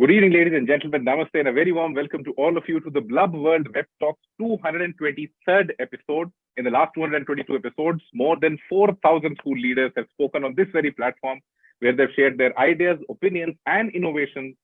good evening, ladies and gentlemen. Namaste and a very warm welcome to all of you to the Blub World Web Talks 223rd episode. In the last 222 episodes, more than 4,000 school leaders have spoken on this very platform where they've shared their ideas, opinions and innovations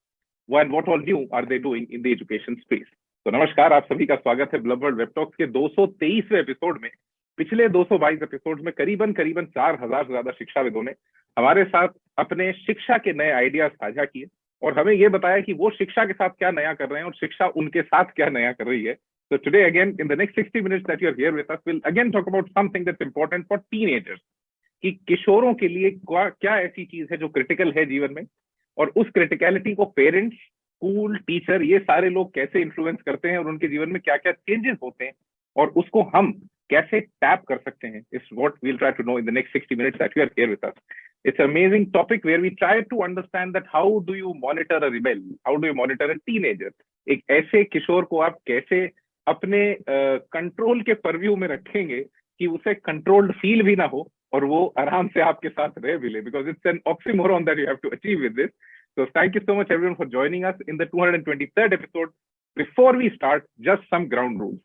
and what all new are they doing in the education space. तो नमस्कार, आप सभी का स्वागत है bulb world web talks के 223वें episode में। पिछले 222 एपिसोड में करीबन 4,000 से ज्यादा शिक्षाविदों ने हमारे साथ अपने शिक्षा के नए आइडियाज साझा किए और हमें ये बताया कि वो शिक्षा के साथ क्या नया कर रहे हैं और शिक्षा उनके साथ क्या नया कर रही है। So today again, in the next 60 minutes that you are here with us, we'll again talk about something that's important for teenagers. कि किशोरों के लिए क्या ऐसी चीज है जो क्रिटिकल है जीवन में और उस क्रिटिकलिटी को पेरेंट्स, स्कूल, टीचर ये सारे लोग कैसे इन्फ्लुएंस करते हैं और उनके जीवन में क्या क्या चेंजेस होते हैं और उसको हम कैसे टैप कर सकते हैं is what we'll try to know in the next 60 minutes that you are here with us. It's an amazing topic where we try to understand that how do you monitor a rebel, how do you monitor a teenager. एक ऐसे किशोर को आप कैसे अपने control के purview में रखेंगे कि उसे कंट्रोल्ड फील भी ना हो और वो आराम से आपके साथ रह भी ले, because it's an oxymoron that you have to achieve with this. So thank you so much everyone for joining us in the 223rd episode. Before we start, just some ground rules.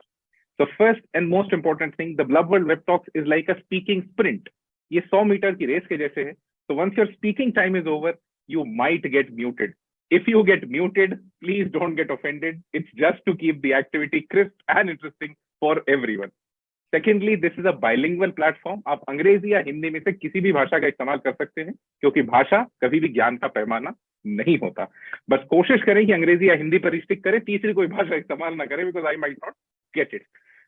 So first and most important thing, the Blub World Web Talks is like a speaking sprint. ये 100 metre की race के जैसे है. So once your speaking time is over, you might get muted. If you get muted, please don't get offended. It's just to keep the activity crisp and interesting for everyone. Secondly, this is a bilingual platform. आप अंग्रेजी या हिंदी में से किसी भी भाषा का इस्तेमाल कर सकते हैं क्योंकि भाषा कभी भी ज्ञान का पैमाना नहीं होता. बस कोशिश करें कि अंग्रेजी या हिंदी पर स्टिक करें, तीसरी कोई भाषा इस्तेमाल ना करें because I might not get it.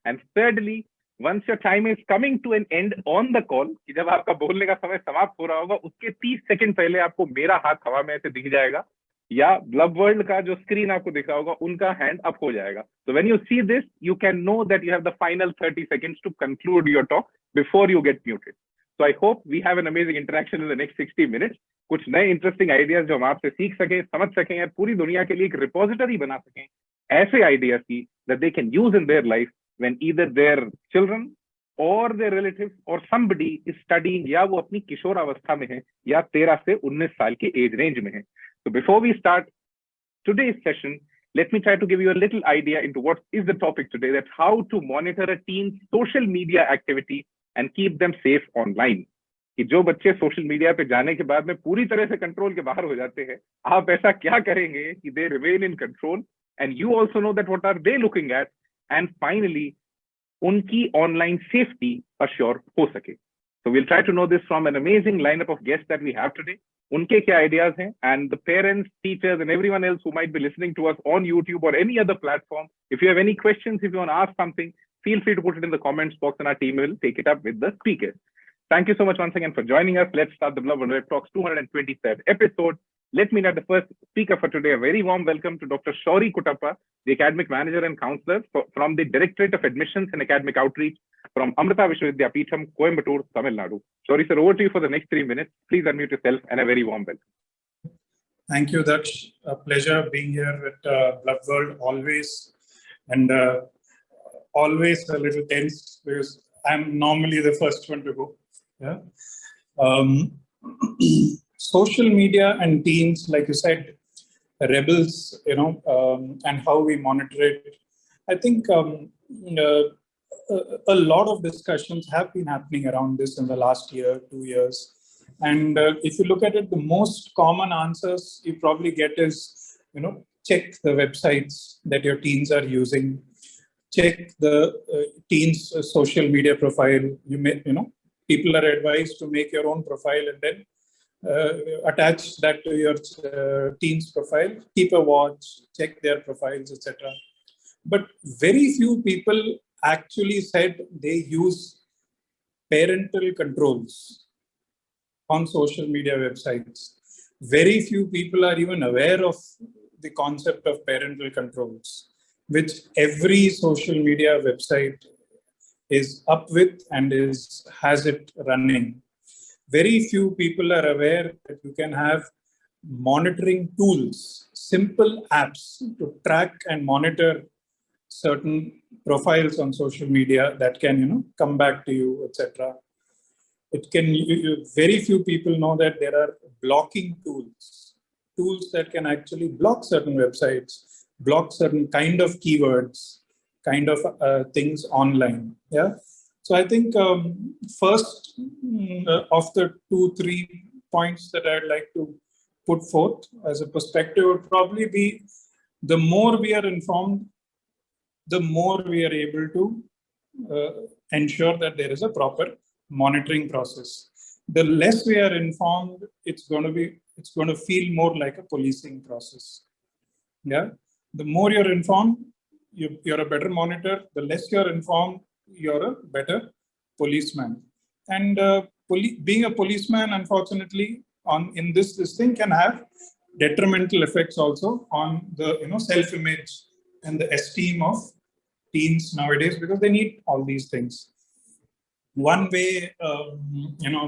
And thirdly, once your time is coming to an end on the call, कि जब आपका बोलने का समय समाप्त हो रहा होगा उसके 30 सेकंड पहले आपको मेरा हाथ हवा में ऐसे दिख जाएगा या ब्लब वर्ल्ड का जो स्क्रीन आपको दिख रहा होगा उनका हैंड अप हो जाएगा. So when you see this, you can know that you have the final 30 seconds to conclude your talk before you get muted. So I hope we have an amazing interaction in the next 60 minutes. कुछ नए interesting ideas जो हम आपसे सीख सकें, समझ सकें और पूरी दुनिया के लिए एक रिपोजिटरी बना सकें ऐसे आइडियाज की that they can use in their life when either their children or their relatives or somebody is studying या वो अपनी किशोरावस्था में है या 13 से 19 साल के एज रेंज में है. So before we start today's session, let me try to give you a little idea into what is the topic today, that how to monitor a teen's social media activity and keep them safe online. कि जो बच्चे social media पे जाने के बाद में पूरी तरह से कंट्रोल के बाहर हो जाते हैं, आप ऐसा क्या करेंगे कि they remain in control and you also know that what are they looking at, and finally उनकी ऑनलाइन सेफ्टी अश्योर हो सके. So we'll try to know this from an amazing lineup of guests that we have today. उनके क्या ideas हैं, and the parents, teachers and everyone else who might be listening to us on YouTube or any other platform, if you have any questions, if you want to ask something, feel free to put it in the comments box and our team will take it up with the speakers. Thank you so much once again for joining us. Let's start the Blub World Web Talks 223rd episode. Let me let the first speaker for today. A very warm welcome to Dr. Shoury Kuttapa, the academic manager and counselor from the Directorate of Admissions and Academic Outreach from Amrita Vidyapeetham, Coimbatore, Tamil Nadu. Shoury sir, over to you for the next 3 minutes. Please unmute yourself and a very warm welcome. Thank you, Daksh. A pleasure being here at Blub World always, and always a little tense because I'm normally the first one to go. Yeah. Social media and teens, like you said, rebels, and how we monitor it. I think a lot of discussions have been happening around this in the last year, 2 years. And if you look at it, the most common answers you probably get is, check the websites that your teens are using, check the teens' social media profile. People are advised to make your own profile and then attach that to your team's profile, keep a watch, check their profiles, etc. But very few people actually said they use parental controls on social media websites. Very few people are even aware of the concept of parental controls, which every social media website is up with and has it running. Very few people are aware that you can have monitoring tools, simple apps to track and monitor certain profiles on social media that can, come back to you, etc. It can. Very few people know that there are blocking tools tools that can actually block certain websites, block certain kind of keywords, kind of things online. Yeah. So I think first of the 2-3 points that I'd like to put forth as a perspective would probably be, the more we are informed, the more we are able to ensure that there is a proper monitoring process. The less we are informed, it's going to feel more like a policing process. Yeah. The more you're informed, you're a better monitor. The less you're informed, you're a better policeman. And being a policeman, unfortunately, in this thing can have detrimental effects also on the self-image and the esteem of teens nowadays, because they need all these things. One way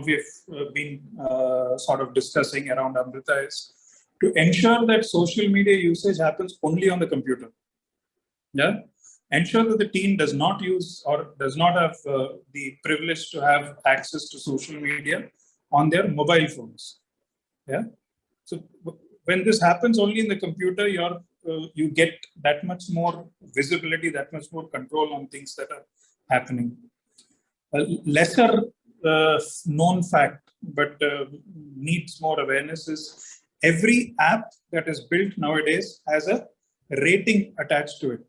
we've been sort of discussing around, Amrita, is to ensure that social media usage happens only on the computer. Yeah, ensure that the teen does not use or does not have the privilege to have access to social media on their mobile phones. Yeah, so when this happens only in the computer, you get that much more visibility, that much more control on things that are happening. A lesser known fact, but needs more awareness, is every app that is built nowadays has a rating attached to it.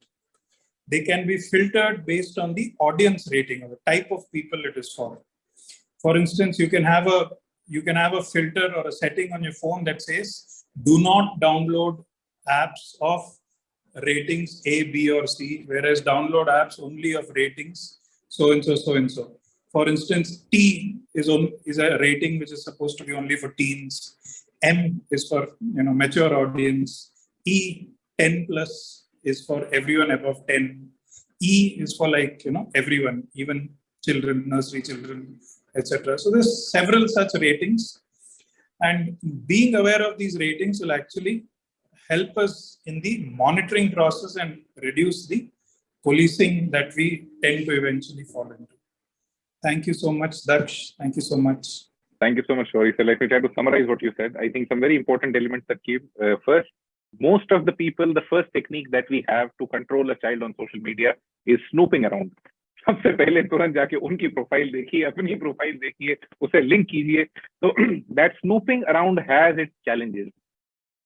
They can be filtered based on the audience rating or the type of people it is for. For instance, you can have a filter or a setting on your phone that says, do not download apps of ratings A, B, or C, whereas download apps only of ratings so and so, so and so. For instance, T is a rating which is supposed to be only for teens. M is for mature audience. E, 10 plus, is for everyone above 10. E is for everyone, even children, nursery children, etc. So there's several such ratings, and being aware of these ratings will actually help us in the monitoring process and reduce the policing that we tend to eventually fall into. Thank you so much, Daksh. Thank you so much. Thank you so much, Shoury. So let me try to summarize what you said. I think some very important elements that came. First, most of the people, the first technique that we have to control a child on social media is snooping around. सबसे पहले तुरंत जाके उनकी profile देखिए, अपनी profile देखिए, उसे link कीजिए. So that snooping around has its challenges.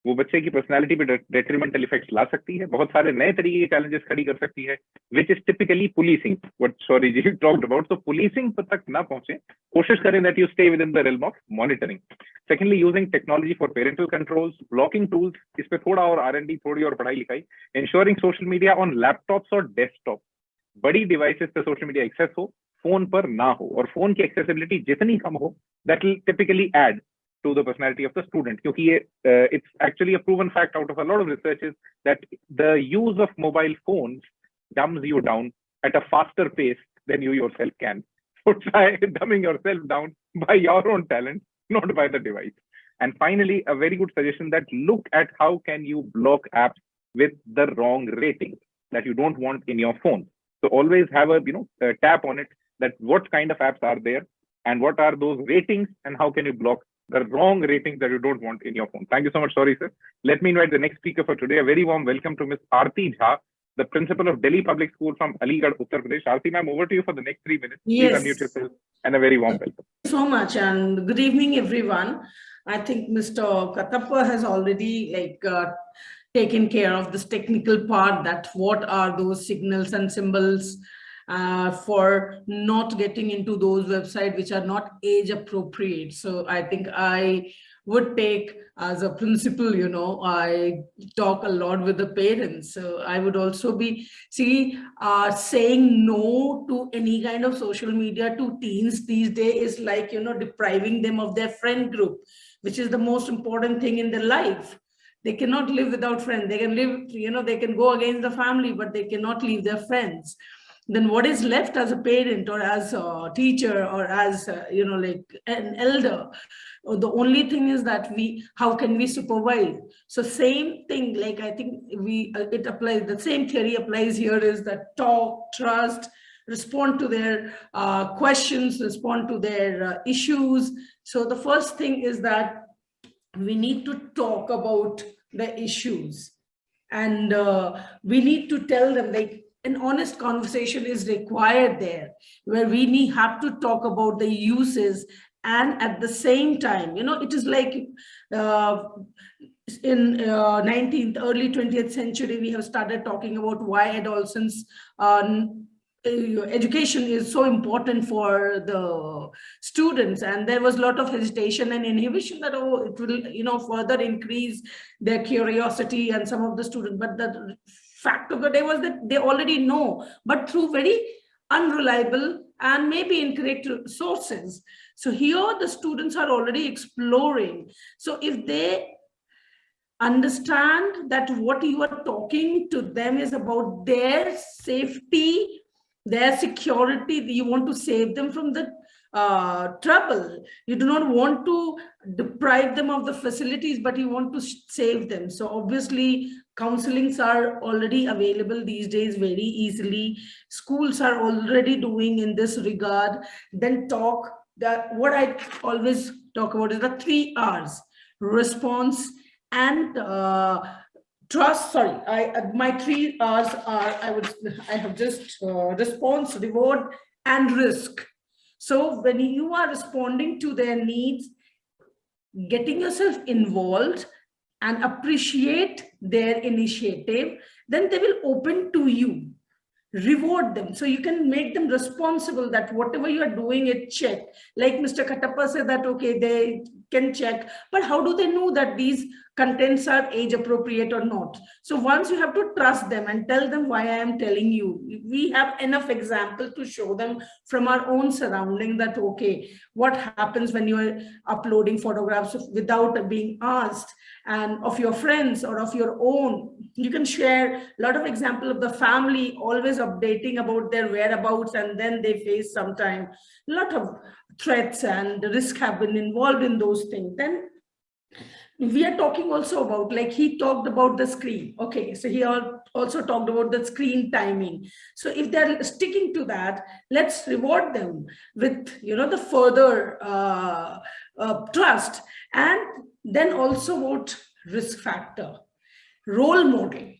वो बच्चे की पर्सनालिटी पे डेट्रीमेंटल इफेक्ट्स ला सकती है, बहुत सारे नए तरीके के चैलेंजेस खड़ी कर सकती है, which is typically policing, what Shouri ji talked about. तो पुलिसिंग तक ना पहुंचे, कोशिश करें that you stay within the realm of monitoring. Secondly, using technology for parental controls, blocking tools, इस पे थोड़ा और R&D, थोड़ी और पढ़ाई लिखाई. Ensuring social media on laptops और डेस्कटॉप, बड़ी डिवाइसेस पे सोशल मीडिया एक्सेस हो, फोन पर ना हो, और फोन की एक्सेसिबिलिटी जितनी कम हो, that will typically add to the personality of the student. Because it's actually a proven fact out of a lot of researches that the use of mobile phones dumbs you down at a faster pace than you yourself can. So try dumbing yourself down by your own talent, not by the device. And finally, a very good suggestion, that look at how can you block apps with the wrong rating that you don't want in your phone. So always have a tap on it, that what kind of apps are there and what are those ratings and how can you block the wrong ratings that you don't want in your phone. Thank you so much, Shoury, sir. Let me invite the next speaker for today. A very warm welcome to Ms. Arti Jha, the principal of Delhi Public School from Aligarh, Uttar Pradesh. Arti ma'am, over to you for the next 3 minutes. Yes. Please unmute yourself, and a very warm welcome. Thank you so much, and good evening, everyone. I think Mr. Kuttapa has already taken care of this technical part, that what are those signals and symbols for not getting into those websites which are not age appropriate. So I think I would take, as a principal, I talk a lot with the parents. So I would also be saying no to any kind of social media to teens these days is like, depriving them of their friend group, which is the most important thing in their life. They cannot live without friends. They can live, they can go against the family, but they cannot leave their friends. Then what is left as a parent or as a teacher or as an elder? The only thing is that how can we supervise? So same thing, I think it applies. The same theory applies here, is that talk, trust, respond to their questions, respond to their issues. So the first thing is that we need to talk about the issues, and we need to tell them, like, an honest conversation is required there, where have to talk about the uses. And at the same time, it is like uh, in 19th, early 20th century, we have started talking about why adolescents education is so important for the students, and there was a lot of hesitation and inhibition that, oh, it will further increase their curiosity and some of the students. But the fact of the day was that they already know, but through very unreliable and maybe incorrect sources. So here the students are already exploring. So if they understand that what you are talking to them is about their safety, their security, you want to save them from the trouble. You do not want to deprive them of the facilities, but you want to save them. So obviously, counselings are already available these days very easily. Schools are already doing in this regard. Then what I always talk about is the 3 R's: response and trust. Sorry, my 3 R's are, I have just response, reward, and risk. So when you are responding to their needs, getting yourself involved and appreciate their initiative, then they will open to you. Reward them, so you can make them responsible that whatever you are doing, it check. Like Mr. Kuttapa said that, okay, they can check, but how do they know that these contents are age appropriate or not? So once you have to trust them and tell them why I am telling you, we have enough example to show them from our own surrounding that, okay, what happens when you are uploading photographs without being asked, and of your friends or of your own. You can share a lot of example of the family always updating about their whereabouts, and then they face sometime a lot of threats and risk have been involved in those things. Then we are talking also about, like he talked about the screen. Okay, so he also talked about the screen timing. So if they're sticking to that, let's reward them with the further trust. And then also about risk factor, role model.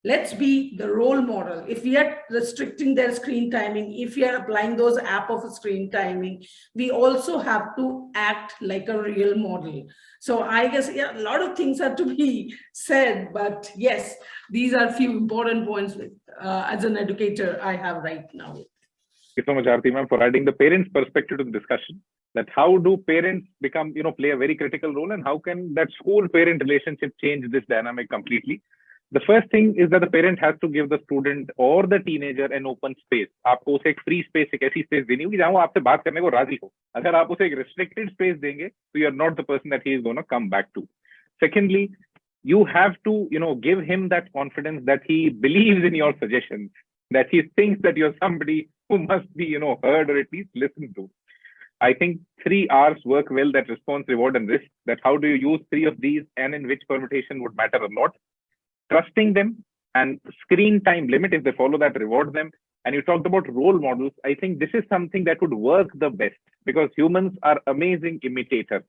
Let's be the role model. If we are restricting their screen timing, if we are applying those app of screen timing, we also have to act like a real model. So I guess, yeah, a lot of things are to be said, but yes, these are few important points as an educator I have right now. Thank you so much, Arti ma'am, for adding the parents' perspective to the discussion. That how do parents become, play a very critical role, and how can that school-parent relationship change this dynamic completely? The first thing is that the parent has to give the student or the teenager an open space. आपको उसे एक free space, एक ऐसी space देनी होगी जहाँ वो आपसे बात करने को राजी हो. अगर आप उसे एक restricted space देंगे, so you are not the person that he is going to come back to. Secondly, you have to, give him that confidence that he believes in your suggestions, that he thinks that you're somebody who must be, heard or at least listened to. I think 3 R's work well: that response, reward, and risk. That how do you use 3 of these, and in which permutation would matter a lot. Trusting them, and screen time limit, if they follow that, reward them. And you talked about role models. I think this is something that would work the best, because humans are amazing imitators.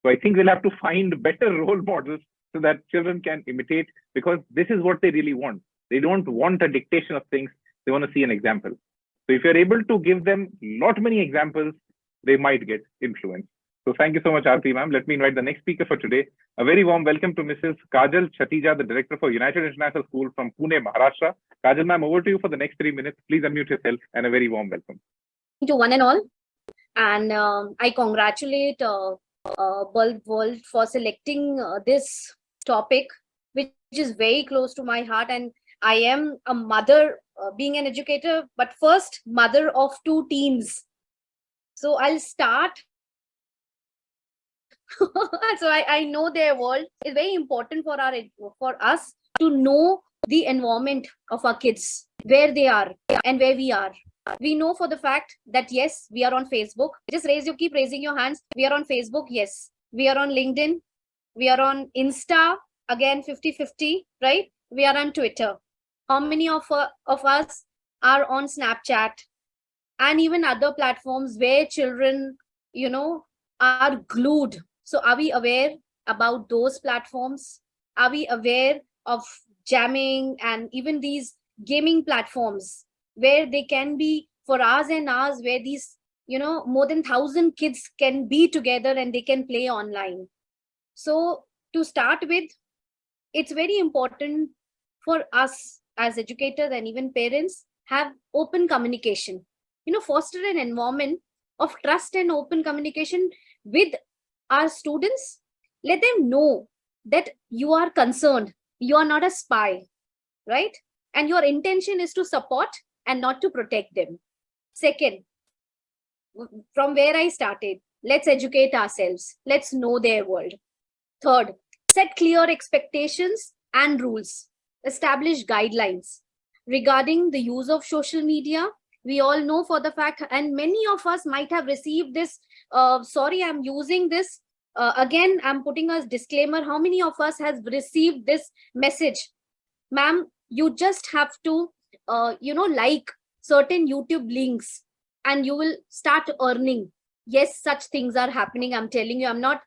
So I think we'll have to find better role models so that children can imitate, because this is what they really want. They don't want a dictation of things. They want to see an example. So if you're able to give them not many examples, they might get influenced. So thank you so much, Arti ma'am. Let me invite the next speaker for today. A very warm welcome to Mrs. Kajal Chhatija, the Director for United International School from Pune, Maharashtra. Kajal ma'am, over to you for the next 3 minutes. Please unmute yourself, and a very warm welcome. To one and all. And I congratulate Blub World for selecting this topic, which is very close to my heart. And I am a mother, being an educator, but first mother of 2 teens. So I'll start. So I know their world. It's very important for us to know the environment of our kids, where they are and where we are. We know for the fact that yes, we are on Facebook. Just keep raising your hands. We are on Facebook. Yes. We are on LinkedIn. We are on Insta. Again, 50-50, right? We are on Twitter. How many of us are on Snapchat and even other platforms where children, are glued? So are we aware about those platforms? Are we aware of jamming and even these gaming platforms where they can be for hours and hours, where these, more than 1,000 kids can be together and they can play online? So to start with, it's very important for us as educators and even parents have open communication, foster an environment of trust and open communication with our students. Let them know that you are concerned, you are not a spy, right? And your intention is to support and not to protect them. Second, from where I started, let's educate ourselves. Let's know their world. Third, set clear expectations and rules. Establish guidelines regarding the use of social media. We all know for the fact, and many of us might have received this, sorry, I'm using this. Again, I'm putting a disclaimer. How many of us has received this message? Ma'am, you just have to, like certain YouTube links and you will start earning. Yes, such things are happening. I'm telling you, I'm not,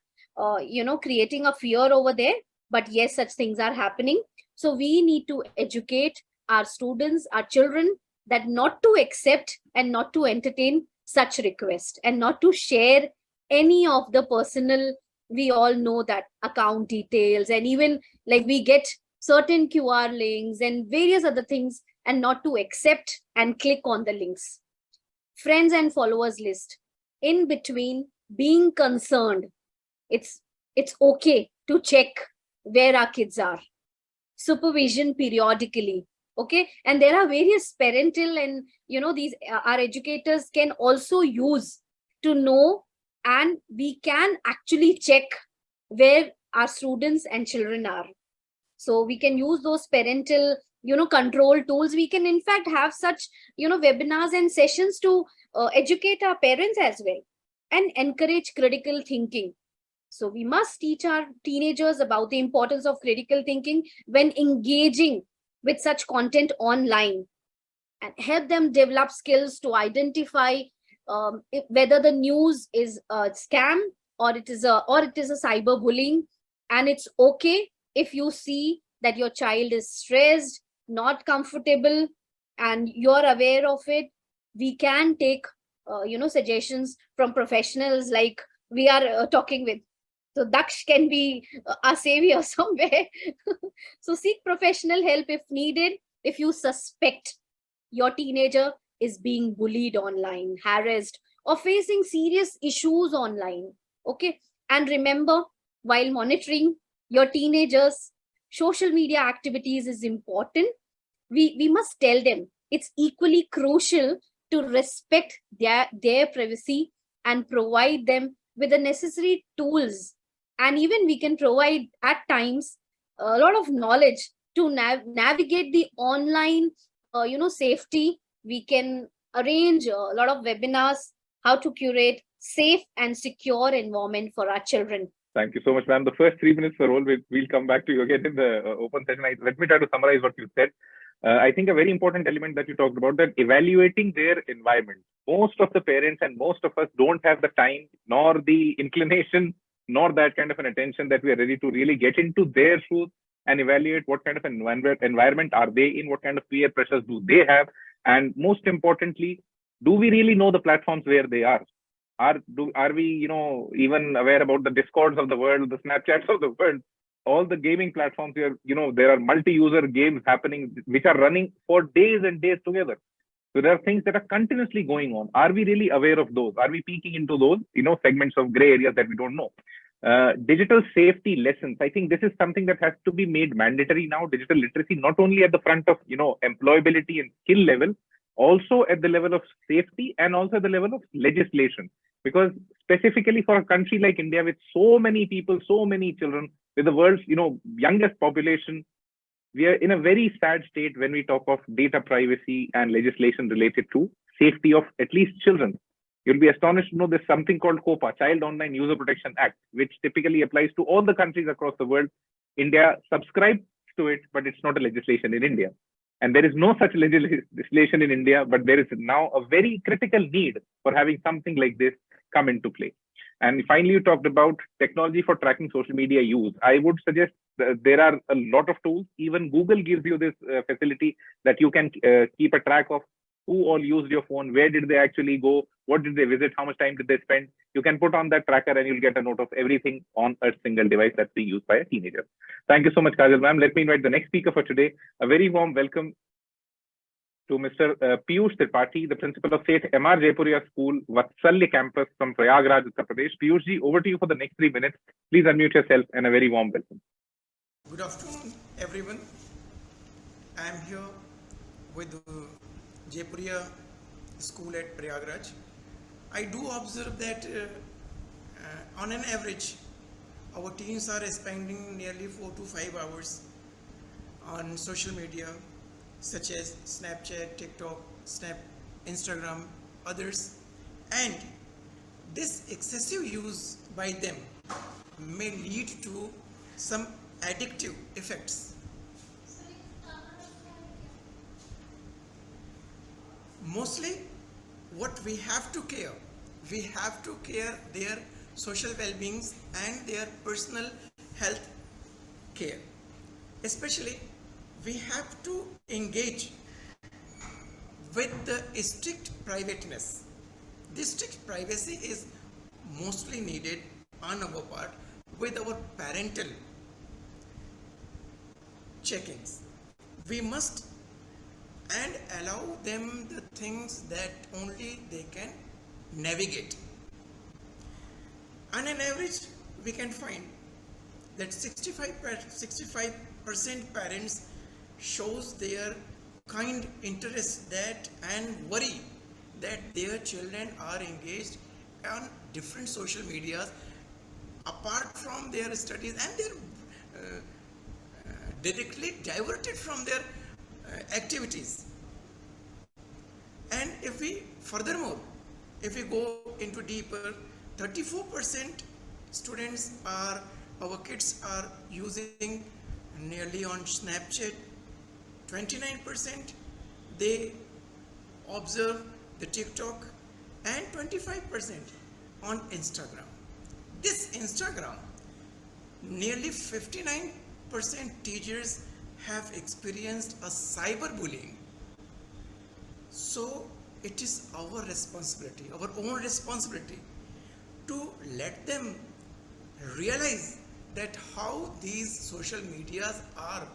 creating a fear over there, but yes, such things are happening. So we need to educate our students, our children, that not to accept and not to entertain such requests and not to share any of the personal, we all know that, account details, and even like we get certain QR links and various other things, and not to accept and click on the links. Friends and followers list. In between being concerned, it's okay to check where our kids are. Supervision periodically. Okay, and there are various parental and these our educators can also use to know, and we can actually check where our students and children are. So we can use those parental control tools. We can in fact have such webinars and sessions to educate our parents as well and encourage critical thinking. So we must teach our teenagers about the importance of critical thinking when engaging with such content online, and help them develop skills to identify whether the news is a scam or it is a cyberbullying. And it's okay if you see that your child is stressed, not comfortable, and you're aware of it. We can take suggestions from professionals like we are talking with. So Daksh can be a savior somewhere. So seek professional help if needed. If you suspect your teenager is being bullied online, harassed, or facing serious issues online. Okay. And remember, while monitoring your teenagers' social media activities is important, we must tell them it's equally crucial to respect their privacy and provide them with the necessary tools. And even we can provide at times a lot of knowledge to navigate the online, safety. We can arrange a lot of webinars, how to curate safe and secure environment for our children. Thank you so much, ma'am. The first 3 minutes were all. We'll come back to you again in the open session. Let me try to summarize what you said. I think a very important element that you talked about, that evaluating their environment. Most of the parents and most of us don't have the time, nor the inclination, nor that kind of an attention that we are ready to really get into their shoes and evaluate what kind of an environment are they in, what kind of peer pressures do they have, and most importantly, do we really know the platforms where they are? Are we even aware about the Discords of the world, the Snapchats of the world, all the gaming platforms here? There are multi-user games happening which are running for days and days together. So there are things that are continuously going on. Are we really aware of those? Are we peeking into those, segments of gray areas that we don't know? Digital safety lessons. I think this is something that has to be made mandatory now. Digital literacy, not only at the front of, employability and skill level, also at the level of safety and also at the level of legislation. Because specifically for a country like India with so many people, so many children, with the world's, youngest population, we are in a very sad state when we talk of data privacy and legislation related to safety of at least children. You'll be astonished to know there's something called COPA, Child Online User Protection Act, which typically applies to all the countries across the world. India subscribes to it, but it's not a legislation in India. And there is no such legislation in India, but there is now a very critical need for having something like this come into play. And finally, you talked about technology for tracking social media use. I would suggest there are a lot of tools. Even Google gives you this facility that you can keep a track of who all used your phone, where did they actually go, what did they visit, how much time did they spend. You can put on that tracker and you'll get a note of everything on a single device that's being used by a teenager. Thank you so much, Kajal ma'am. Let me invite the next speaker for today. A very warm welcome to Mr. Piyush Tripathi, the principal of Seth MR Jaipuria School, Vatsalya campus from Prayagraj, Uttar Pradesh. Piyush ji, over to you for the next 3 minutes. Please unmute yourself and a very warm welcome. Good afternoon, everyone. I am here with Jaipuria School at Prayagraj. I do observe that on an average, our teens are spending nearly 4 to 5 hours on social media, such as Snapchat, TikTok, Instagram, others. And this excessive use by them may lead to some addictive effects. Mostly, what we have to care their social well-beings and their personal health care. Especially, we have to engage with the strict privateness. This strict privacy is mostly needed on our part with our parental check-ins. We must and allow them the things that only they can navigate. On an average, we can find that 65% parents shows their kind interest that and worry that their children are engaged on different social medias apart from their studies, and they're directly diverted from their activities. And if we go into deeper, 34% our kids are using nearly on Snapchat, 29% they observe the TikTok, and 25% on Instagram. This Instagram, nearly 59% teachers have experienced a cyberbullying. So it is our responsibility, our own responsibility, to let them realize that how these social medias are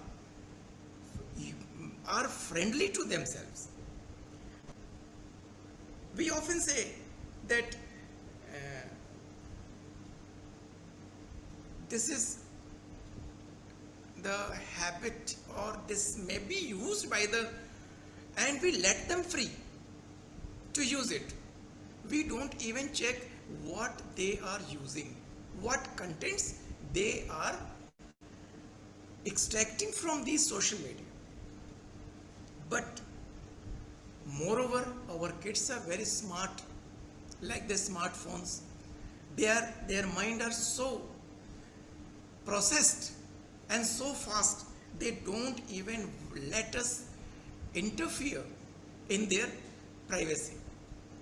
friendly to themselves. We often say that this is the habit, or this may be used by and we let them free to use it. We don't even check what they are using, what contents they are extracting from these social media. But moreover, our kids are very smart, like the smartphones. Their mind are so processed and so fast, they don't even let us interfere in their privacy,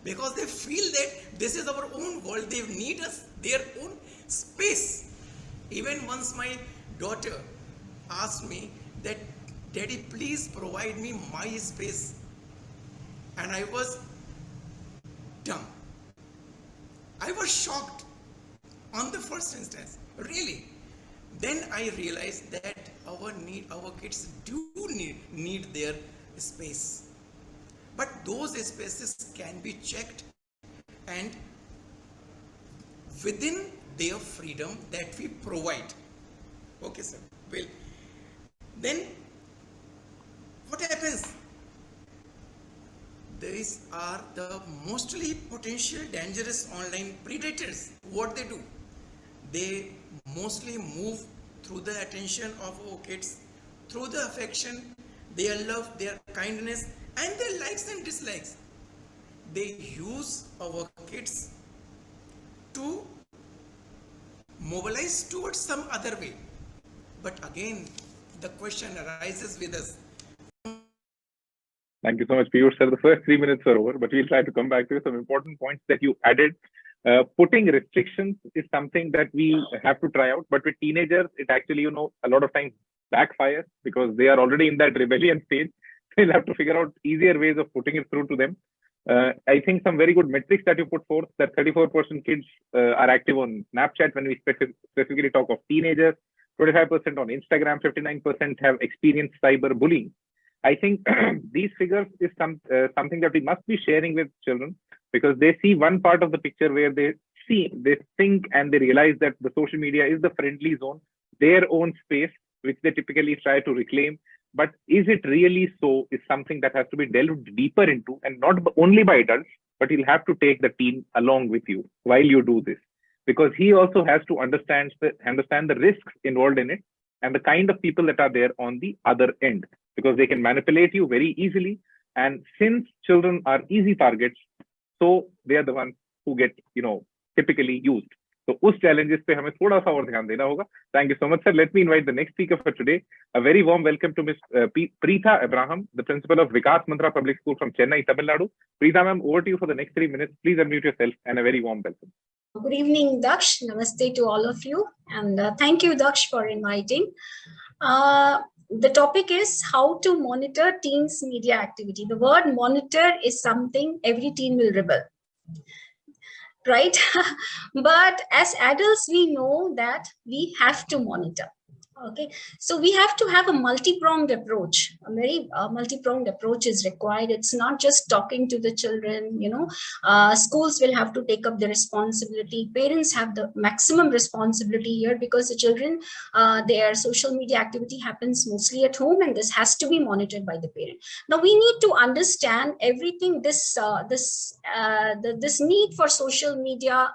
because they feel that this is our own world. They need us, their own space. Even once my daughter asked me that, "Daddy, please provide me my space," and I was dumb. I was shocked on the first instance, really. Then I realized that our kids do need their space. But those spaces can be checked and within their freedom that we provide. Okay, sir. Well, then what happens? These are the mostly potential dangerous online predators. What they do? They mostly move through the attention of our kids, through the affection, their love, their kindness, and their likes and dislikes. They use our kids to mobilize towards some other way. But again, the question arises with us. Thank you so much, Piyush sir. The first 3 minutes are over, but we'll try to come back to some important points that you added. Putting restrictions is something that we have to try out, but with teenagers, it actually, you know, a lot of times backfires because they are already in that rebellion stage. We'll have to figure out easier ways of putting it through to them. I think some very good metrics that you put forth, that 34% kids are active on Snapchat when we specifically talk of teenagers, 25% on Instagram, 59% have experienced cyberbullying. I think these figures is something that we must be sharing with children, because they see one part of the picture where they think and they realize that the social media is the friendly zone, their own space, which they typically try to reclaim. But is it really so is something that has to be delved deeper into, and not only by adults, but you'll have to take the teen along with you while you do this, because he also has to understand the risks involved in it and the kind of people that are there on the other end, because they can manipulate you very easily. And since children are easy targets, so they are the ones who get, you know, typically used. So उस challenges पे हमें थोड़ा सा और ध्यान देना होगा. Thank you so much, sir. Let me invite the next speaker for today. A very warm welcome to Ms. Preetha Abraham, the principal of Vikas Mantra Public School from Chennai, Tamil Nadu. Preetha ma'am, over to you for the next 3 minutes. Please unmute yourself, and a very warm welcome. Good evening, Daksh. Namaste to all of you. And thank you, Daksh, for inviting. The topic is how to monitor teens' media activity. The word monitor is something every teen will rebel, right? But as adults, we know that we have to monitor. Okay, so we have to have a multi-pronged approach. A very multi-pronged approach is required. It's not just talking to the children, you know. Schools will have to take up the responsibility. Parents have the maximum responsibility here, because the children, their social media activity happens mostly at home, and this has to be monitored by the parent. Now we need to understand everything. This need for social media,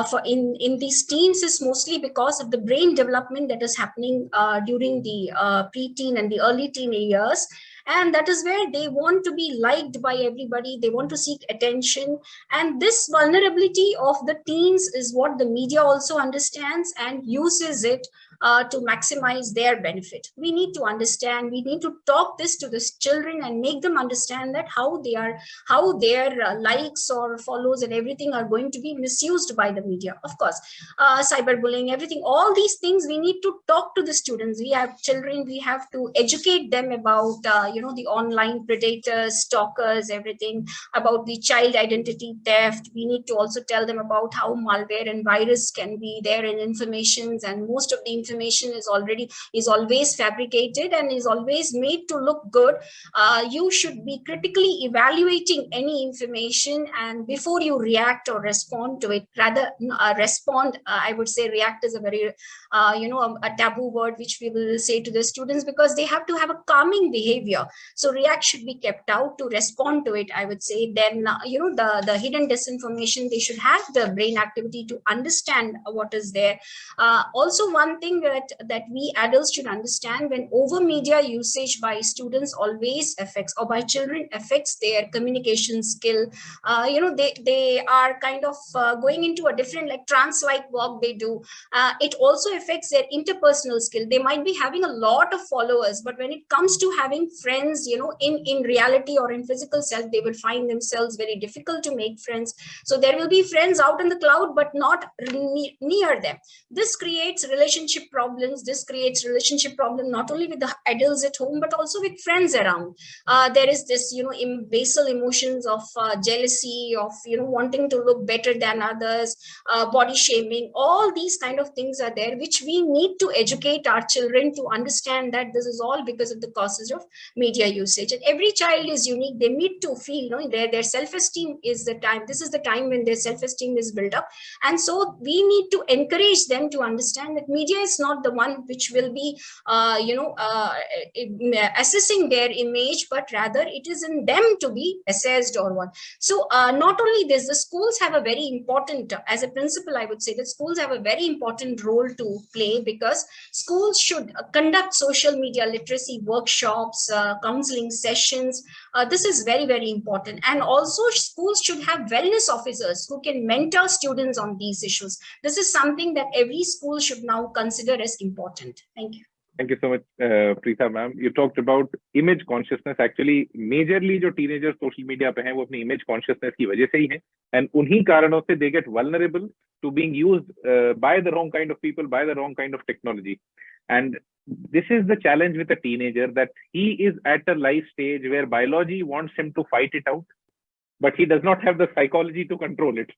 for in these teens is mostly because of the brain development that is happening during the pre-teen and the early teen years. And that is where they want to be liked by everybody. They want to seek attention. And this vulnerability of the teens is what the media also understands and uses it to maximize their benefit. We need to understand, we need to talk this to the children and make them understand that how their likes or follows and everything are going to be misused by the media. Of course, cyberbullying, everything, all these things we need to talk to the students. We have children, we have to educate them about the online predators, stalkers, everything, about the child identity theft. We need to also tell them about how malware and virus can be there in informations, and most of the information is always fabricated and is always made to look good. You should be critically evaluating any information, and before you react or respond to it, rather respond, I would say react is a very a taboo word which we will say to the students, because they have to have a calming behavior. So react should be kept out. To respond to it, I would say, then the hidden disinformation, they should have the brain activity to understand what is there. Also, one thing that we adults should understand, when over media usage by students always affects, or by children affects, their communication skill. They are kind of going into a different, like trance-like work they do. It also affects their interpersonal skill. They might be having a lot of followers, but when it comes to having friends, in reality or in physical self, they will find themselves very difficult to make friends. So there will be friends out in the cloud, but not near them. This creates relationship problems. This creates relationship problem not only with the adults at home, but also with friends around. There is this, basal emotions of jealousy, of wanting to look better than others, body shaming. All these kind of things are there, which we need to educate our children to understand that this is all because of the causes of media usage. And every child is unique. They need to feel, their self-esteem is the time. This is the time when their self-esteem is built up. And so we need to encourage them to understand that media is not the one which will be, assessing their image, but rather it is in them to be assessed or what. So not only this, the schools have a very important, as a principal, I would say that schools have a very important role to play, because schools should conduct social media literacy workshops, counseling sessions. This is very, very important. And also schools should have wellness officers who can mentor students on these issues. This is something that every school should now consider as important. Thank you. Thank you so much, Preetha ma'am. You talked about image consciousness. Actually, majorly जो teenagers social media पे हैं वो अपनी image consciousness की वजह से ही हैं, and उन्हीं कारणों से they get vulnerable to being used by the wrong kind of people, by the wrong kind of technology. And this is the challenge with a teenager, that he is at a life stage where biology wants him to fight it out, but he does not have the psychology to control it.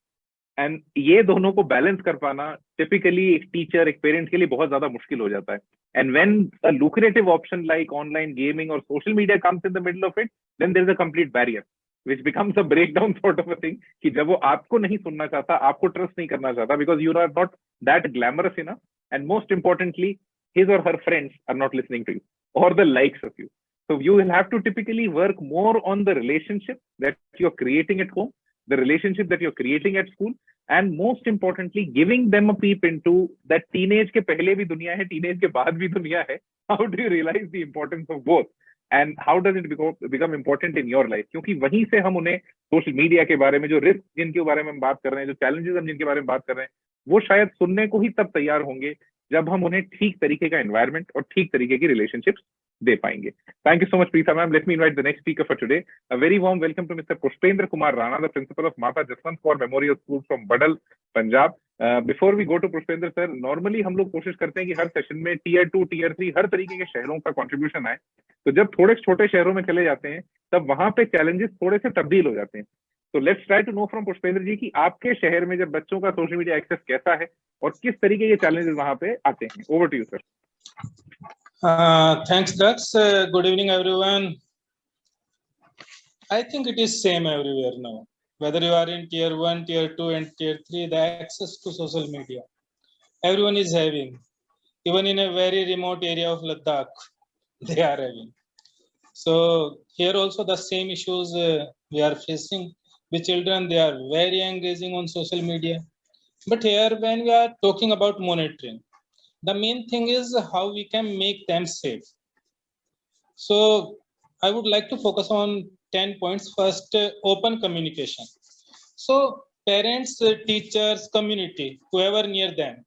And ये दोनों को balance कर पाना typically एक teacher, एक parent के लिए बहुत ज्यादा मुश्किल हो जाता है. And when a lucrative option like online gaming और social media comes in the middle of it, then there is a complete barrier which becomes a breakdown sort of a thing, कि जब वो आपको नहीं सुनना चाहता, आपको ट्रस्ट नहीं करना चाहता, because you are not that glamorous enough, and most importantly his or her friends are not listening to you or the likes of you. So you will have to typically work more on the relationship that you're creating at home, the relationship that you're creating at school, and most importantly giving them a peep into that teenage के पहले भी दुनिया है, teenage के बाद भी दुनिया है. How do you realize the importance of both, and how does it become important in your life? क्योंकि वहीं से हम उन्हें सोशल मीडिया के बारे में, जो रिस्क जिनके बारे में हम बात कर रहे हैं, जो चैलेंजेस हम जिनके बारे में बात कर रहे हैं, वो शायद सुनने को ही तब तैयार होंगे जब हम उन्हें ठीक तरीके का एनवायरनमेंट और ठीक तरीके की रिलेशनशिप्स दे पाएंगे. Thank you so much, Preetha ma'am. Let me invite the next speaker for today. A very warm welcome to Mr. Pushpendra Kumar Rana, the principal of Mata Jaswant Kaur Memorial School from Badal, Punjab. Before we go to Pushpendra sir, normally हम लोग कोशिश करते हैं कि हर session में tier 2, tier 3 हर तरीके के शहरों का कंट्रीब्यूशन आए. तो जब थोड़े छोटे शहरों में चले जाते हैं, तब वहां पे चैलेंजेस थोड़े से तब्दील हो जाते हैं. तो let's try to know from Pushpendra ji कि आपके शहर में जब बच्चों का सोशल मीडिया एक्सेस कैसा है और किस तरीके के चैलेंजेस वहां पे आते हैं. Over to you sir. Thanks, Daksh. Good evening, everyone. I think it is same everywhere now. Whether you are in tier 1, tier 2, and tier 3, the access to social media, everyone is having. Even in a very remote area of Ladakh, they are having. So here also the same issues we are facing with children. They are very engaging on social media. But here, when we are talking about monitoring, the main thing is how we can make them safe. So I would like to focus on 10 points. First, open communication. So parents, teachers, community, whoever near them,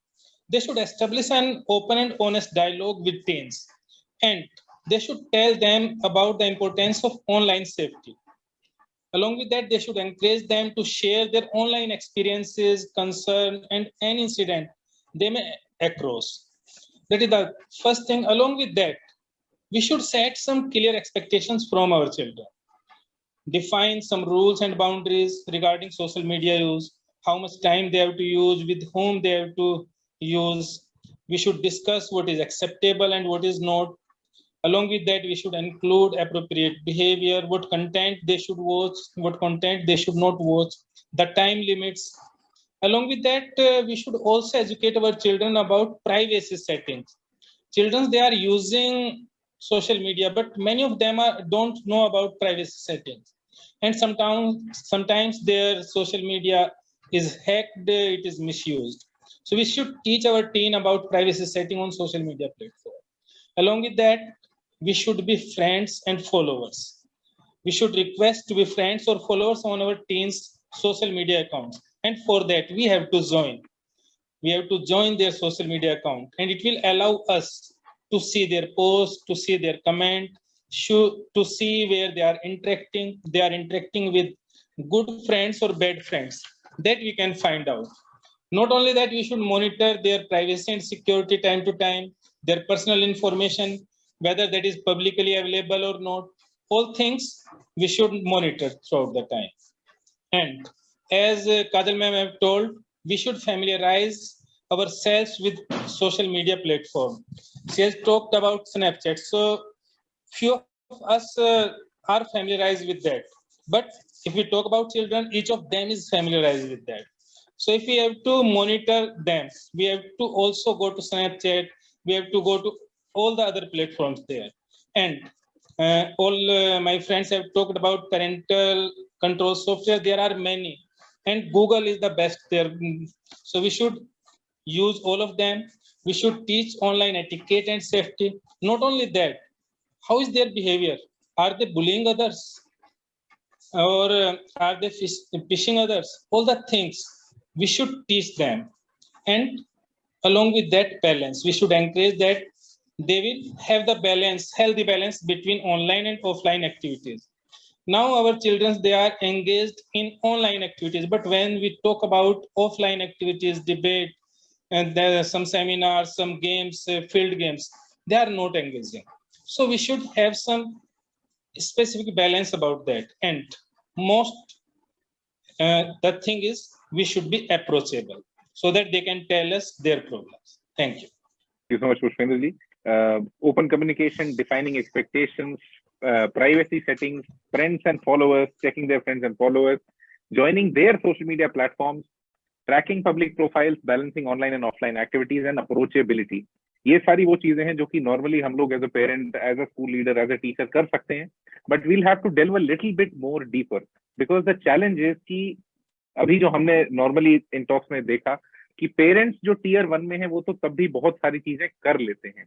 they should establish an open and honest dialogue with teens. And they should tell them about the importance of online safety. Along with that, they should encourage them to share their online experiences, concern, and any incident they may across. That is the first thing. Along with that, we should set some clear expectations from our children. Define some rules and boundaries regarding social media use, how much time they have to use, with whom they have to use. We should discuss what is acceptable and what is not. Along with that, we should include appropriate behavior, what content they should watch, what content they should not watch, the time limits. Along with that, we should also educate our children about privacy settings. Children, they are using social media, but many of them don't know about privacy settings. And sometimes their social media is hacked, it is misused. So we should teach our teen about privacy setting on social media platform. Along with that, we should be friends and followers. We should request to be friends or followers on our teens' social media accounts. And for that, we have to join. We have to join their social media account. And it will allow us to see their posts, to see their comment, to see where they are interacting. They are interacting with good friends or bad friends. That we can find out. Not only that, we should monitor their privacy and security time to time, their personal information, whether that is publicly available or not. All things we should monitor throughout the time. And as Kajal ma'am have told, we should familiarize ourselves with social media platform. She has talked about Snapchat. So few of us are familiarized with that. But if we talk about children, each of them is familiarized with that. So if we have to monitor them, we have to also go to Snapchat. We have to go to all the other platforms there. And all my friends have talked about parental control software. There are many. And Google is the best there. So we should use all of them. We should teach online etiquette and safety. Not only that, how is their behavior? Are they bullying others? Or are they phishing others? All the things we should teach them. And along with that balance, we should encourage that they will have the balance, healthy balance between online and offline activities. Now our children, they are engaged in online activities, but when we talk about offline activities, debate, and there are some seminars, some games, field games, they are not engaging. So we should have some specific balance about that. And most, the thing is, we should be approachable so that they can tell us their problems. Thank you. Thank you so much, Pushpendra ji. Open communication, defining expectations, privacy settings, friends and followers, checking their friends and followers, joining their social media platforms, tracking public profiles, balancing online and offline activities, and approachability. ये सारी वो चीजें हैं जो कि normally हम लोग as a parent, as a school leader, as a teacher कर सकते हैं, but we'll have to delve a little bit more deeper, because the challenge is कि अभी जो हमने नॉर्मली इन टॉक्स में देखा कि पेरेंट्स जो टीयर 1 में है वो तो तब भी बहुत सारी चीजें कर लेते हैं,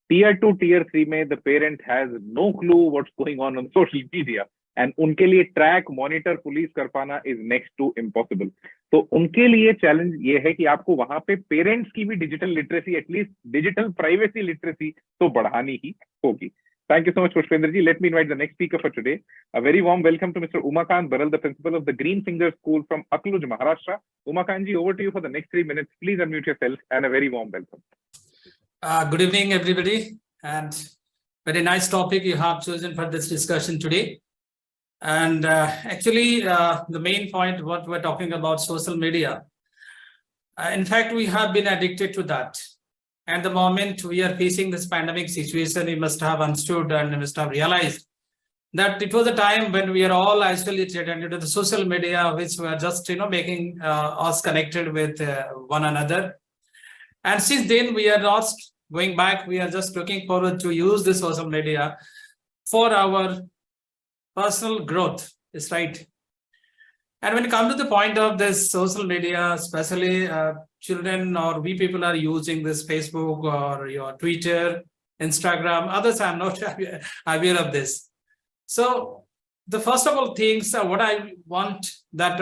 टीयर 2, टीयर 3 में the parent has no clue what's going on social media, and उनके लिए ट्रैक, मॉनिटर, पुलिस कर पाना इज नेक्स्ट टू इम्पॉसिबल. तो उनके लिए चैलेंज ये है कि आपको वहां पे पेरेंट्स की भी digital literacy, at least digital privacy literacy तो बढ़ानी ही होगी. Thank you so much, Pushpendra ji. Let me invite the next speaker for today. A very warm welcome to Mr. Umakant Baral, the principal of the Green Finger School from Akluj, Maharashtra. Umakant ji, over to you for the next 3 minutes. Please unmute yourself and a very warm welcome. Good evening, everybody, and very nice topic you have chosen for this discussion today. And actually, the main point, what we're talking about, social media. In fact, we have been addicted to that. And the moment we are facing this pandemic situation, we must have understood and we must have realized that it was a time when we are all isolated and due to the social media, which were just, making us connected with one another. And since then, we are not going back. We are just looking forward to use the social media for our personal growth, is right. And when it comes to the point of this social media, especially children or we people are using this Facebook or your Twitter, Instagram, others are not aware of this. So the first of all things, what I want that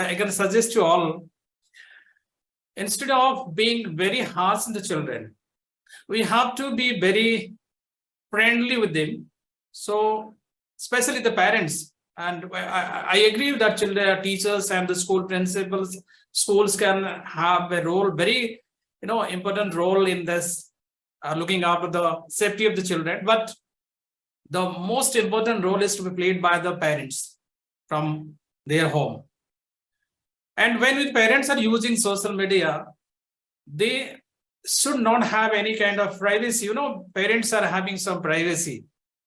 I can suggest to all, instead of being very harsh on the children, we have to be very friendly with them. So especially the parents, and I agree that children, teachers and the school principals, schools can have a role, very important role in this, looking after the safety of the children. But the most important role is to be played by the parents from their home. And when the parents are using social media, they should not have any kind of privacy. Parents are having some privacy.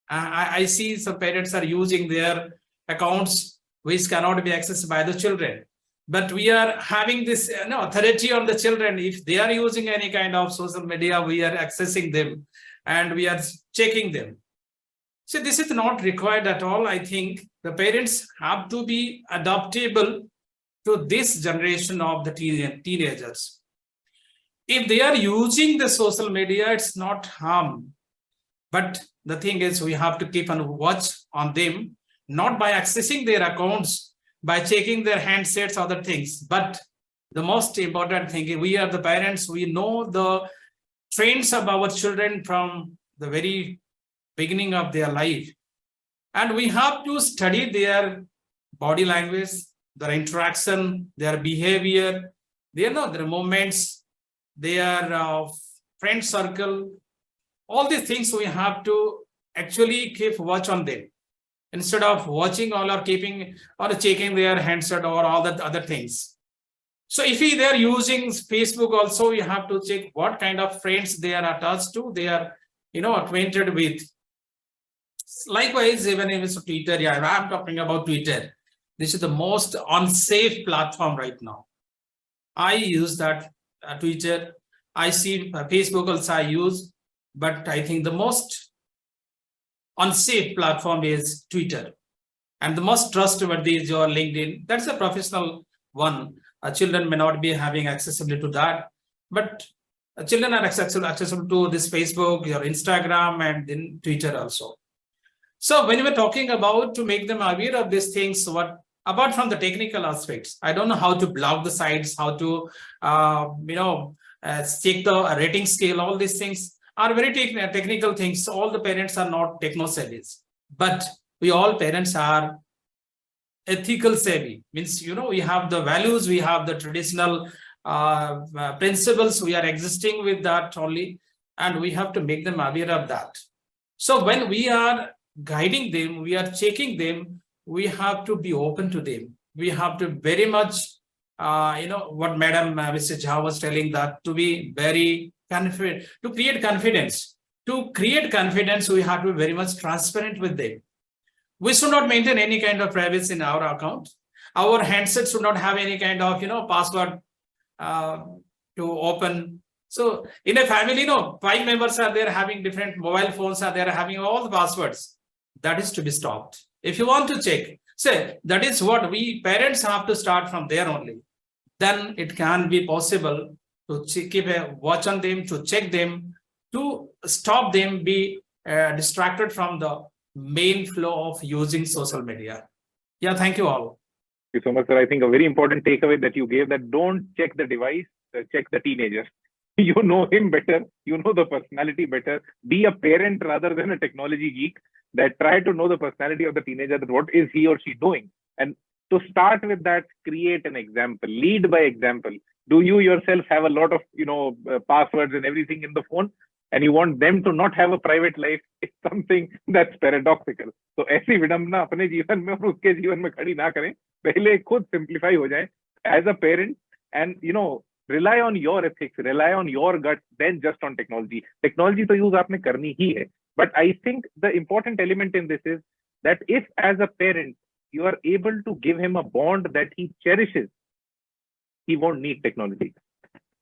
I see some parents are using their accounts which cannot be accessed by the children. But we are having this authority on the children. If they are using any kind of social media, we are accessing them and we are checking them. So this is not required at all. I think the parents have to be adaptable to this generation of the teenagers. If they are using the social media, it's not harm. But the thing is, we have to keep a watch on them, not by accessing their accounts, by checking their handsets, other things. But the most important thing is, we are the parents, we know the trends of our children from the very beginning of their life. And we have to study their body language, their interaction, their behavior, their movements, their friend circle. All these things we have to actually keep watch on them. Instead of watching all or keeping or checking their handset or all the other things. So if they are using Facebook also, we have to check what kind of friends they are attached to, they are acquainted with. Likewise, even if it's Twitter, I'm talking about Twitter. This is the most unsafe platform right now. I use that Twitter. I see Facebook also I use, but I think the most unsafe platform is Twitter, and the most trustworthy is your LinkedIn. That's a professional one. Children may not be having accessibility to that, but children are accessible to this Facebook, your Instagram, and then Twitter also. So when we're talking about to make them aware of these things, what apart from the technical aspects, I don't know how to block the sites, how to check the rating scale, all these things. are very technical things. All the parents are not techno-savvy, but we all parents are ethical savvy. Means, we have the values, we have the traditional principles, we are existing with that only, and we have to make them aware of that. So when we are guiding them, we are checking them, we have to be open to them. We have to very much, what Madam Mrs. Jha was telling, that to be very confident, to create confidence. To create confidence, we have to be very much transparent with them. We should not maintain any kind of privacy in our account. Our handset should not have any kind of, password to open. So in a family, 5 members are there having different mobile phones, are there having all the passwords. That is to be stopped. If you want to check, say, that is what we parents have to start from there only. Then it can be possible to keep a watch on them, to check them, to stop them be distracted from the main flow of using social media. Yeah, thank you all. Thank you so much, sir. I think a very important takeaway that you gave, that don't check the device, check the teenager. You know him better, you know the personality better. Be a parent rather than a technology geek, that try to know the personality of the teenager, that what is he or she doing. And to start with that, create an example, lead by example. Do you yourself have a lot of, passwords and everything in the phone, and you want them to not have a private life? It's something that's paradoxical. So ऐसी विडंबना अपने जीवन में और उसके जीवन में खड़ी ना करें, पहले खुद simplify हो जाए as a parent, and rely on your ethics, rely on your gut, then just on technology. Technology to use आपने करनी ही है. But I think the important element in this is that if as a parent you are able to give him a bond that he cherishes, he won't need technology.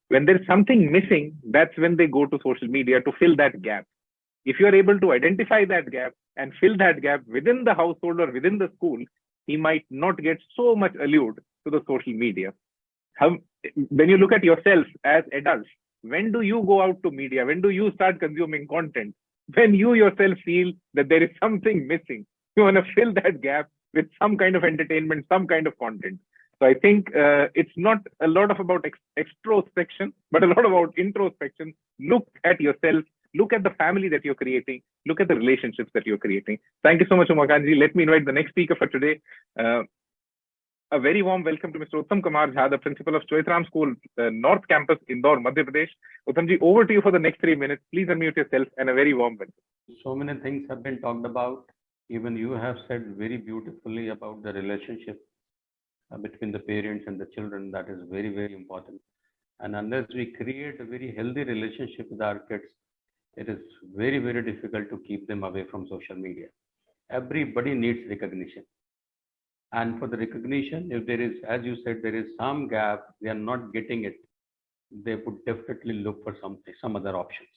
When there's something missing, that's when they go to social media to fill that gap. If you're able to identify that gap and fill that gap within the household or within the school, he might not get so much allured to the social media. When you look at yourself as adults, when do you go out to media? When do you start consuming content? When you yourself feel that there is something missing. You want to fill that gap with some kind of entertainment, some kind of content. So I think it's not a lot about extrospection, but a lot about introspection. Look at yourself, look at the family that you're creating, look at the relationships that you're creating. Thank you so much, Umakant Ji. Let me invite the next speaker for today. A very warm welcome to Mr. Uttam Kumar Jha, the principal of Choitram School, North Campus, Indore, Madhya Pradesh. Uttam Ji, over to you for the next 3 minutes. Please unmute yourself, and a very warm welcome. So many things have been talked about. Even you have said very beautifully about the relationship between the parents and the children. That is very, very important. And unless we create a very healthy relationship with our kids, it is very, very difficult to keep them away from social media. Everybody needs recognition. And for the recognition, if there is, as you said, there is some gap, they are not getting it, they would definitely look for some other options.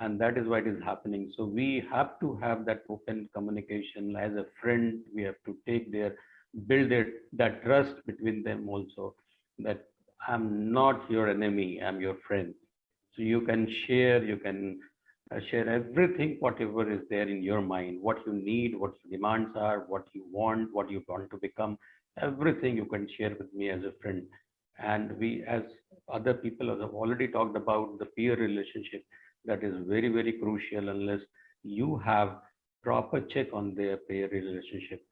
And that is why it is happening. So we have to have that open communication as a friend. We have to build that trust between them also, that I'm not your enemy, I'm your friend. So you can share everything, whatever is there in your mind, what you need, what your demands are, what you want to become, everything you can share with me as a friend. And we, as other people have already talked about, the peer relationship, that is very, very crucial. Unless you have proper check on their peer relationship,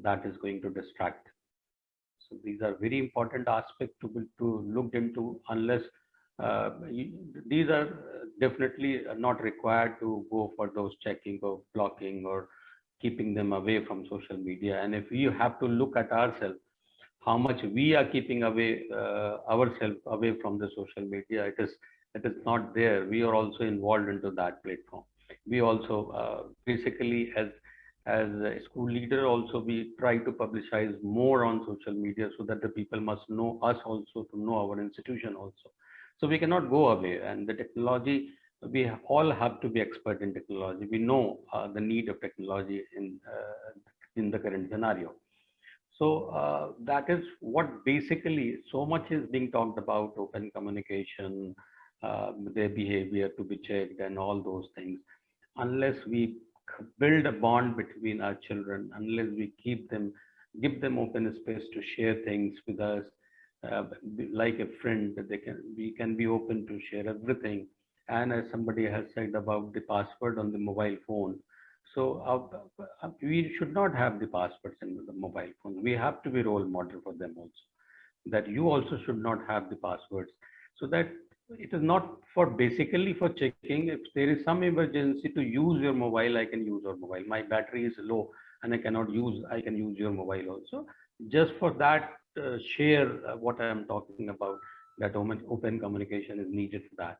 that is going to distract. So these are very important aspects to look into. Unless these are definitely not required to go for those checking or blocking or keeping them away from social media. And if we have to look at ourselves, how much we are keeping ourselves away from the social media, it is not there. We are also involved into that platform. We also basically as a school leader also, we try to publicize more on social media so that the people must know us also, to know our institution also. So we cannot go away. And the technology, we all have to be expert in technology. We know the need of technology in the current scenario. So that is what basically so much is being talked about: open communication, their behavior to be checked, and all those things. Unless we build a bond between our children, unless we give them open space to share things with us, like a friend, that we can be open to share everything, And as somebody has said about the password on the mobile phone, so we should not have the passwords in the mobile phone. We have to be role model for them also. That you also should not have the passwords, so that it is not for basically for checking. If there is some emergency to use your mobile, I can use your mobile. My battery is low and I cannot use, I can use your mobile also. Just for that, share what I am talking about, that open communication is needed for that.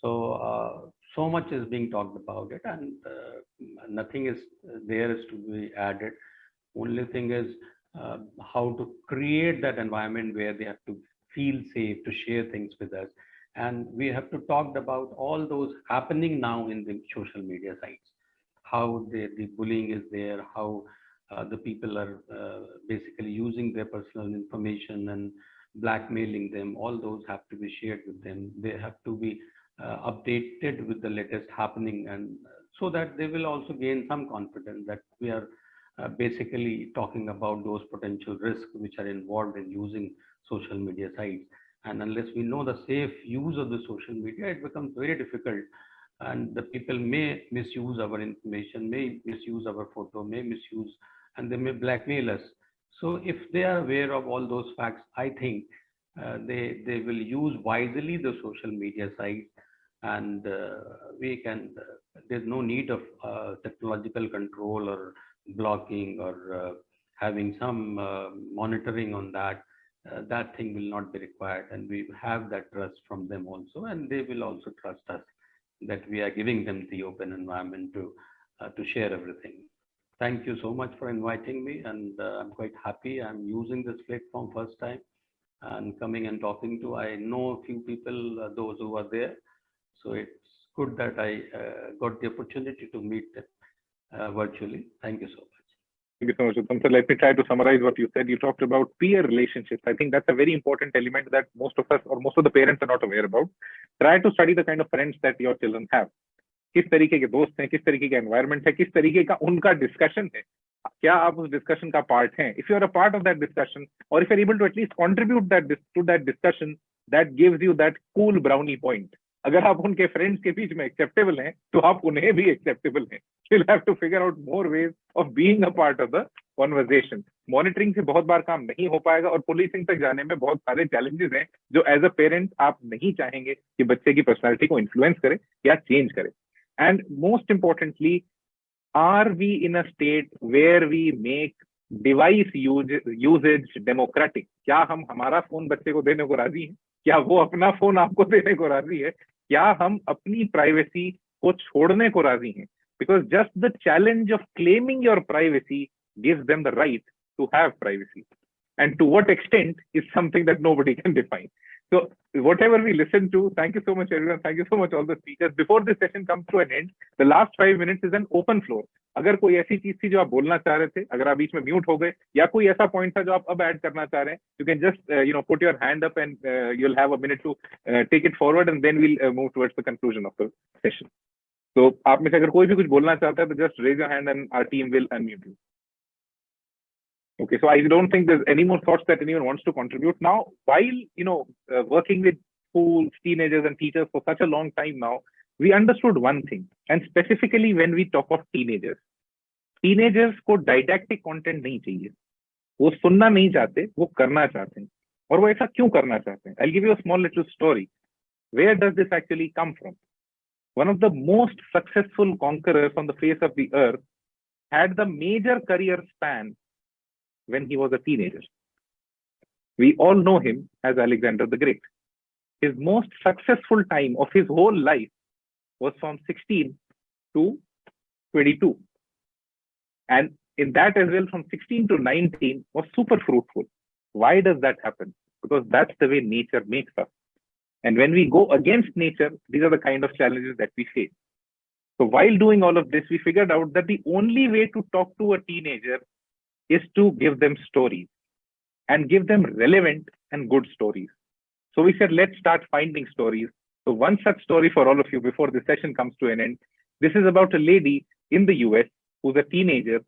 So, so much is being talked about it, and nothing is there is to be added. Only thing is how to create that environment where they have to feel safe to share things with us. And we have to talk about all those happening now in the social media sites, how the bullying is there, how the people are basically using their personal information and blackmailing them. All those have to be shared with them. They have to be updated with the latest happening, and so that they will also gain some confidence that we are basically talking about those potential risks which are involved in using social media sites. And unless we know the safe use of the social media, it becomes very difficult, and the people may misuse our information, may misuse our photo, may misuse, and they may blackmail us. So if they are aware of all those facts, I think they will use wisely the social media sites, and we can, there's no need of technological control or blocking or having some monitoring on that. That thing will not be required, and we have that trust from them also, and they will also trust us that we are giving them the open environment to share everything. Thank you so much for inviting me, and I'm quite happy. I'm using this platform first time and coming and talking to. I know a few people, those who are there, so it's good that I got the opportunity to meet them virtually. Thank you so much. Thank you so much, Uttam. So let me try to summarize what you said. You talked about peer relationships. I think that's a very important element that most of us or most of the parents are not aware about. Try to study the kind of friends that your children have. किस तरीके के दोस्त हैं, किस तरीके का environment है, किस तरीके का उनका डिस्कशन है, क्या आप उस डिस्कशन का पार्ट हैं? If you are a part of that discussion, और if you are able to at least contribute to that discussion, that gives you that cool brownie point. अगर आप उनके फ्रेंड्स के बीच में एक्सेप्टेबल हैं, तो आप उन्हें भी एक्सेप्टेबल हैं. You'll have to figure out more ways of being a part of the conversation. Monitoring से बहुत बार काम नहीं हो पाएगा, और पुलिसिंग तक जाने में बहुत सारे चैलेंजेस हैं जो एज अ पेरेंट आप नहीं चाहेंगे कि बच्चे की पर्सनैलिटी को इन्फ्लुएंस करे या चेंज करे. And most importantly, are we in a state where we make device usage democratic? क्या हम हमारा फोन बच्चे को देने को राजी हैं? क्या वो अपना फोन आपको देने को राजी है? क्या हम अपनी प्राइवेसी को छोड़ने को राजी हैं? Because just the challenge of claiming your privacy gives them the right to have privacy. And to what extent is something that nobody can define. So whatever we listen to, thank you so much everyone, thank you so much all the speakers. Before this session comes to an end, the last 5 minutes is an open floor. अगर कोई ऐसी चीज थी जो आप बोलना चाह रहे थे, अगर आप बीच में म्यूट हो गए, या कोई ऐसा पॉइंट था जो आप अब ऐड करना चाह रहे हैं, you can just put your hand up and you'll have a minute to take it forward, and then we'll move towards the conclusion of the session. So आप में से अगर कोई भी कुछ बोलना चाहता है, तो just raise your hand and our team will unmute you. Okay, so I don't think there's any more thoughts that anyone wants to contribute now. While working with schools, teenagers, and teachers for such a long time now, we understood one thing, and specifically when we talk of teenagers को didactic content नहीं चाहिए. वो सुनना नहीं चाहते, वो करना चाहते हैं. और वो ऐसा क्यों करना चाहते हैं? I'll give you a small little story. Where does this actually come from? One of the most successful conquerors on the face of the earth had the major career span when he was a teenager. We all know him as Alexander the Great. His most successful time of his whole life was from 16 to 22. And in that as well, from 16 to 19 was super fruitful. Why does that happen? Because that's the way nature makes us. And when we go against nature, these are the kind of challenges that we face. So while doing all of this, we figured out that the only way to talk to a teenager is to give them stories, and give them relevant and good stories. So we said, let's start finding stories. So one such story for all of you before the session comes to an end. This is about a lady in the US who's a teenager,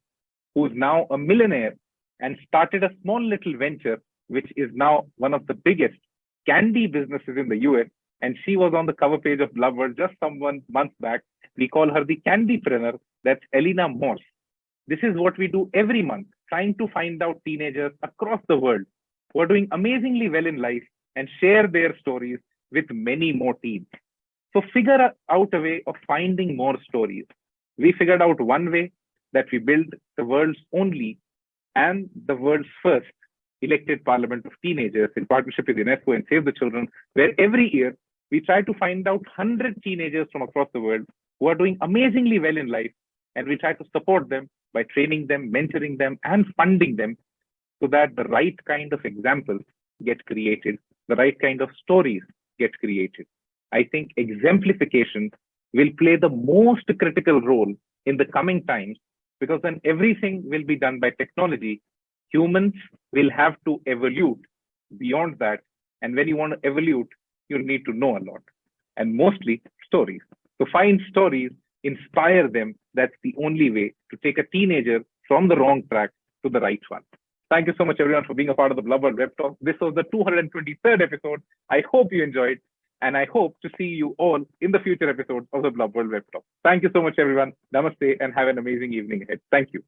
who's now a millionaire, and started a small little venture, which is now one of the biggest candy businesses in the US, and she was on the cover page of BlubWorld just some months back. We call her the Candypreneur. That's Elena Morse. This is what we do every month, trying to find out teenagers across the world who are doing amazingly well in life and share their stories with many more teens. So figure out a way of finding more stories. We figured out one way, that we build the world's only and the world's first elected parliament of teenagers in partnership with UNESCO and Save the Children, where every year we try to find out 100 teenagers from across the world who are doing amazingly well in life, and we try to support them by training them, mentoring them, and funding them so that the right kind of examples get created, the right kind of stories get created. I think exemplification will play the most critical role in the coming times, because when everything will be done by technology, humans will have to evolve beyond that. And when you want to evolve, you'll need to know a lot, and mostly stories. So find stories, inspire them. That's the only way to take a teenager from the wrong track to the right one. Thank you so much, everyone, for being a part of the Blub World Web Talks. This was the 223rd episode. I hope you enjoyed, and I hope to see you all in the future episodes of the Blub World Web Talks. Thank you so much, everyone. Namaste, and have an amazing evening ahead. Thank you.